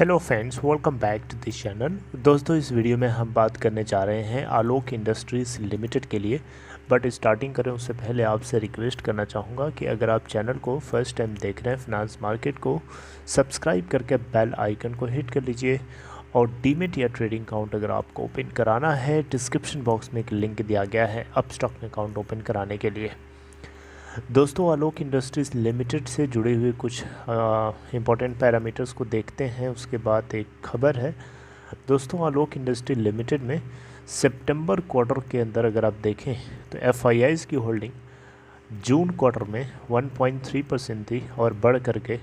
Hello friends, welcome back to this channel. दोस्तों, इस video में हम बात करने जा रहे हैं आलोक इंडस्ट्रीज़ लिमिटेड के लिए। बट स्टार्टिंग करें उससे पहले आपसे रिक्वेस्ट करना चाहूँगा कि अगर आप चैनल को फर्स्ट टाइम देख रहे हैं फाइनेंस मार्केट को सब्सक्राइब करके बेल आइकन को हिट कर लीजिए। और डीमेट या ट्रेडिंग अकाउंट अगर आपको ओपन कराना है, डिस्क्रिप्शन बॉक्स में एक लिंक दिया गया है अपस्टॉक में अकाउंट ओपन कराने के लिए। दोस्तों, आलोक इंडस्ट्रीज़ लिमिटेड से जुड़े हुए कुछ इम्पॉर्टेंट पैरामीटर्स को देखते हैं, उसके बाद एक खबर है। दोस्तों, आलोक इंडस्ट्री लिमिटेड में सितंबर क्वार्टर के अंदर अगर आप देखें तो एफआईआईज़ की होल्डिंग जून क्वार्टर में 1.3% थी और बढ़ करके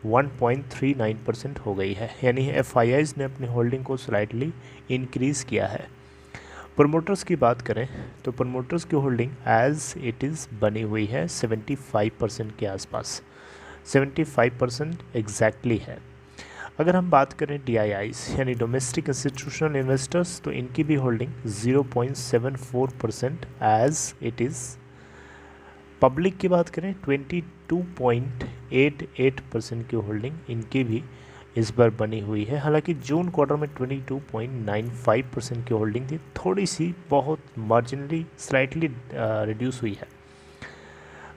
1.39% हो गई है। यानी एफआईआईज़ ने अपनी होल्डिंग को स्लाइटली इंक्रीज़ किया है। प्रमोटर्स की बात करें तो प्रमोटर्स की होल्डिंग एज इट इज़ बनी हुई है 75% के आसपास, 75% एग्जैक्टली है। अगर हम बात करें DIIs यानी डोमेस्टिक इंस्टीट्यूशनल इन्वेस्टर्स, तो इनकी भी holding 0.74% as it is. Public की बात करें 22.88% की होल्डिंग इनकी भी इस बार बनी हुई है। हालांकि जून क्वार्टर में 22.95% की होल्डिंग थी, थोड़ी सी बहुत मार्जिनली स्लाइटली रिड्यूस हुई है।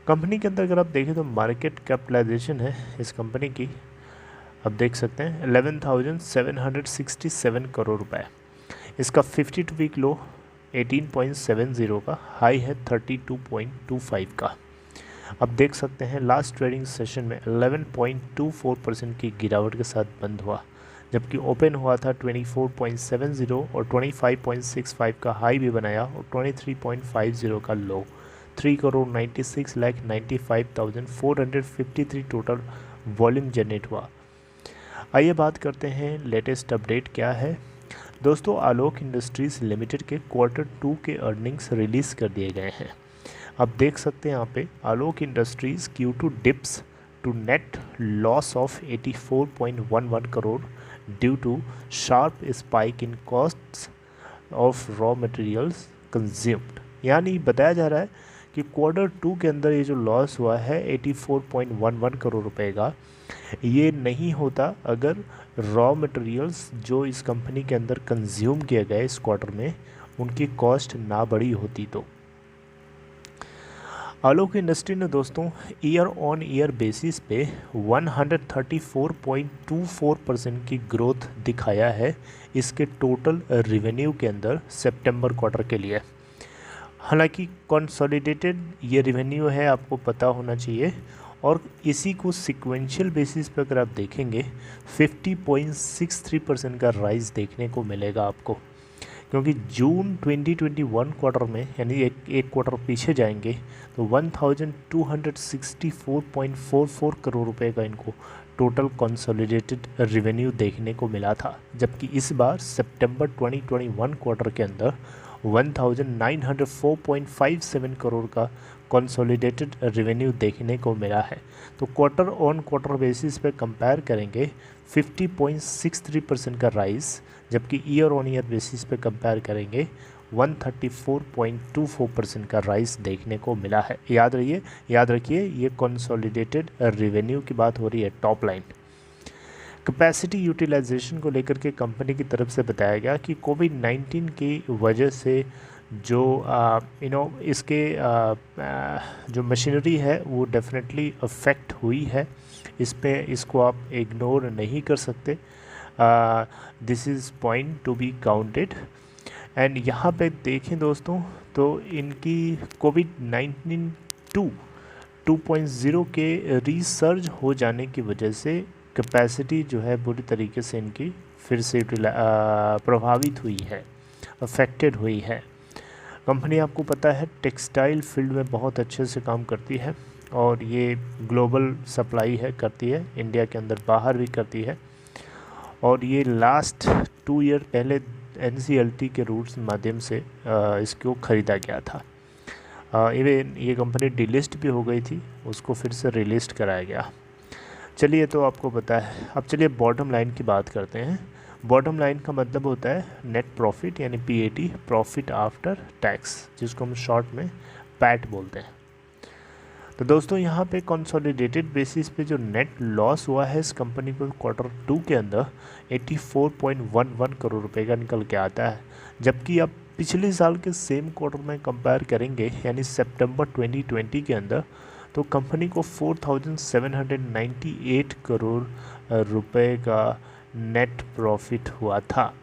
कंपनी के अंदर अगर आप देखें तो मार्केट कैपिटलाइजेशन है इस कंपनी की, आप देख सकते हैं 11,767 करोड़ रुपए। इसका 52 वीक लो 18.70 का, हाई है 32.25 का। अब देख सकते हैं लास्ट ट्रेडिंग सेशन में 11.24% की गिरावट के साथ बंद हुआ, जबकि ओपन हुआ था 24.70 और 25.65 का हाई भी बनाया और 23.50 का लो। 3,96,95,453 टोटल वॉल्यूम जनरेट हुआ। आइए बात करते हैं लेटेस्ट अपडेट क्या है। दोस्तों, आलोक इंडस्ट्रीज़ लिमिटेड के Q2 के अर्निंग्स रिलीज़ कर दिए गए हैं। आप देख सकते हैं यहाँ पे Alok industries Q2 dips to net loss of 84.11 crore due to sharp spike in costs of raw materials consumed. यानी बताया जा रहा है कि Q2 के अंदर ये जो लॉस हुआ है 84.11 करोड़ रुपए का, ये नहीं होता अगर रॉ मटेरियल्स जो इस कंपनी के अंदर कंज्यूम किए गए इस क्वार्टर में उनकी कॉस्ट ना बढ़ी होती तो। आलोक इंडस्ट्री ने दोस्तों ईयर ऑन ईयर बेसिस पे 134.24% की ग्रोथ दिखाया है इसके टोटल रेवेन्यू के अंदर सितंबर क्वार्टर के लिए। हालांकि कंसोलिडेटेड ये रेवेन्यू है, आपको पता होना चाहिए। और इसी को सिक्वेंशियल बेसिस पे अगर आप देखेंगे 50.63% का राइज देखने को मिलेगा आपको, क्योंकि जून 2021 क्वार्टर में यानी एक क्वार्टर पीछे जाएंगे तो 1264.44 करोड़ रुपए का इनको टोटल कंसोलिडेटेड रेवेन्यू देखने को मिला था, जबकि इस बार सितंबर 2021 क्वार्टर के अंदर 1904.57 करोड़ का कंसोलिडेटेड रेवेन्यू देखने को मिला है। तो क्वार्टर ऑन क्वार्टर बेसिस पे कंपेयर करेंगे 50.63% का राइज, जबकि ईयर ऑन ईयर बेसिस पे कंपेयर करेंगे 134.24% का राइज देखने को मिला है। याद रखिए ये कंसोलिडेटेड रेवेन्यू की बात हो रही है, टॉप लाइन। कैपेसिटी यूटिलाइजेशन को लेकर के कंपनी की तरफ से बताया गया कि कोविड-19 की वजह से जो इसके जो मशीनरी है वो डेफिनेटली अफेक्ट हुई है। इसको आप इग्नोर नहीं कर सकते। This is point to be counted. And यहाँ पे देखें दोस्तों तो इनकी कोविड-19 2.0 के रीसर्ज हो जाने की वजह से कैपेसिटी जो है बुरी तरीके से इनकी फिर से प्रभावित हुई है, अफेक्टेड हुई है। कंपनी आपको पता है टेक्सटाइल फील्ड में बहुत अच्छे से काम करती है और ये ग्लोबल सप्लाई करती है, इंडिया के अंदर बाहर भी करती है। और ये लास्ट 2 ईयर पहले NCLT के रूल्स माध्यम से इसको ख़रीदा गया था। इवन ये कंपनी डिलिस्ट भी हो गई थी, उसको फिर से रिलिस्ट कराया गया। चलिए, तो आपको पता है। अब चलिए बॉटम लाइन की बात करते हैं। बॉटम लाइन का मतलब होता है नेट प्रॉफिट यानी PAT, प्रॉफिट आफ्टर टैक्स, जिसको हम शॉर्ट में पैट बोलते हैं। तो दोस्तों यहाँ पे कंसोलिडेटेड बेसिस पे जो नेट लॉस हुआ है इस कंपनी को Q2 के अंदर 84.11 करोड़ रुपए का निकल के आता है, जबकि आप पिछले साल के सेम क्वार्टर में कंपेयर करेंगे यानी सितंबर 2020 के अंदर, तो कंपनी को 4,798 करोड़ रुपए का नेट प्रॉफिट हुआ था।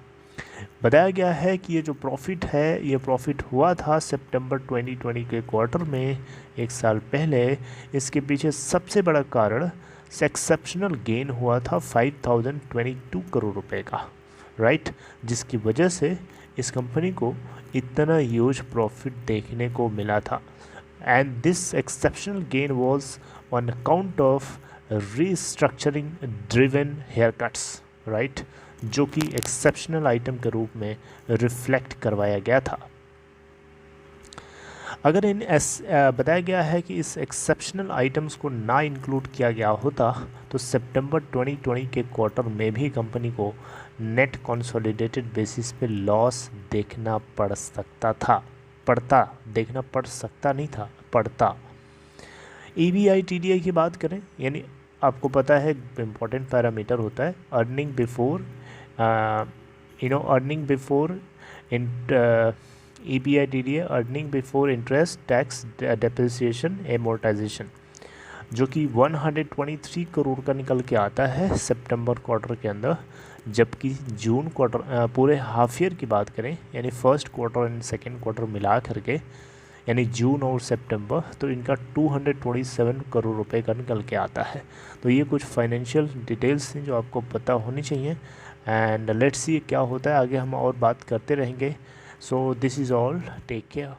बताया गया है कि ये जो प्रॉफिट है ये प्रॉफिट हुआ था सितंबर 2020 के क्वार्टर में, एक साल पहले। इसके पीछे सबसे बड़ा कारण एक्सेप्शनल गेन हुआ था 5,022 करोड़ रुपए का, राइट, जिसकी वजह से इस कंपनी को इतना ह्यूज प्रॉफिट देखने को मिला था। And this exceptional gain was on account of restructuring driven haircuts, right, जो कि एक्सेप्शनल आइटम के रूप में रिफ्लेक्ट करवाया गया था। अगर बताया गया है कि इस एक्सेप्शनल आइटम्स को ना इंक्लूड किया गया होता तो सितंबर 2020 के क्वार्टर में भी कंपनी को नेट कंसोलिडेटेड बेसिस पे लॉस देखना पड़ सकता था, पड़ता। EBITDA की बात करें, यानी आपको पता है इम्पोर्टेंट पैरामीटर होता है earning before EBITDA earning before interest tax depreciation amortisation, जो कि 123 करोड़ का निकल के आता है सितंबर क्वार्टर के अंदर, जबकि जून क्वार्टर पूरे हाफ ईयर की बात करें यानी first quarter and second quarter मिला करके यानी जून और सितंबर, तो इनका 227 करोड़ रुपए का निकल के आता है। तो ये कुछ फाइनेंशियल डिटेल्स हैं जो आपको पता होनी चाहिए। एंड लेट्स सी क्या होता है आगे, हम और बात करते रहेंगे। So this is all, take care.